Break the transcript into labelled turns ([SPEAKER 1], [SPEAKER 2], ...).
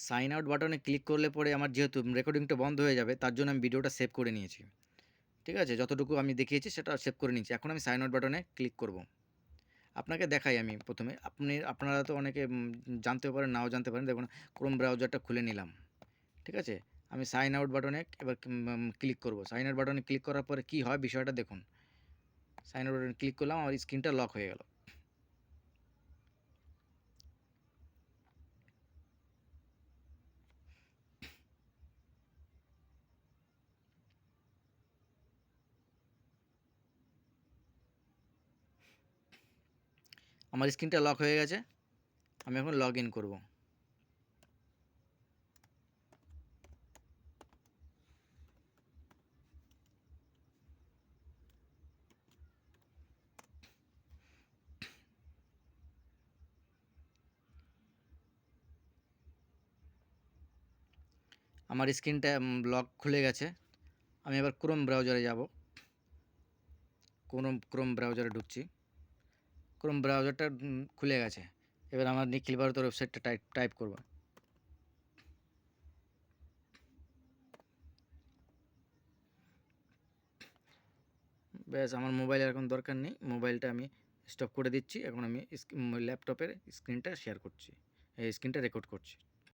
[SPEAKER 1] Sign out বাটনে click করলে পরে আমার যেহেতু রেকর্ডিংটা বন্ধ হয়ে যাবে, তার জন্য আমি ভিডিওটা সেভ করে নিয়েছি। ঠিক আছে, যতটুকু আমি দেখিয়েছি সেটা সেভ করে নিয়েছি। এখন আমি সাইন আউট বাটনে ক্লিক করব। আপনাকে দেখাই আমি প্রথমে, আপনারা তো অনেকে জানতেও পারেন, নাও জানতে পারেন। দেখুন, ক্রোম ব্রাউজারটা খুলে নিলাম। ঠিক আছে, আমি সাইন আউট বাটনে এবার ক্লিক করব। সাইন আউট বাটনে ক্লিক করার পরে কী হয় বিষয়টা দেখুন। সাইন আউট বাটনে ক্লিক করলাম, আমার স্ক্রিনটা লক হয়ে গেল। আমার স্ক্রিনটা লক হয়ে গেছে। আমি এখন লগ ইন করবো। আমার স্ক্রিনটা লক খুলে গেছে। আমি এবার ক্রোম ব্রাউজারে যাব। ক্রোম ব্রাউজারে ঢুকছি। ক্রোম ব্রাউজারটা খুলে গেছে। এবার আমার নিখিল ভারতের ওয়েবসাইটটা টাইপ করব। ব্যাস, আমার মোবাইলের এখন দরকার নেই। মোবাইলটা আমি স্টপ করে দিচ্ছি। এখন আমি ল্যাপটপের স্ক্রিনটা শেয়ার করছি, এই স্ক্রিনটা রেকর্ড করছি।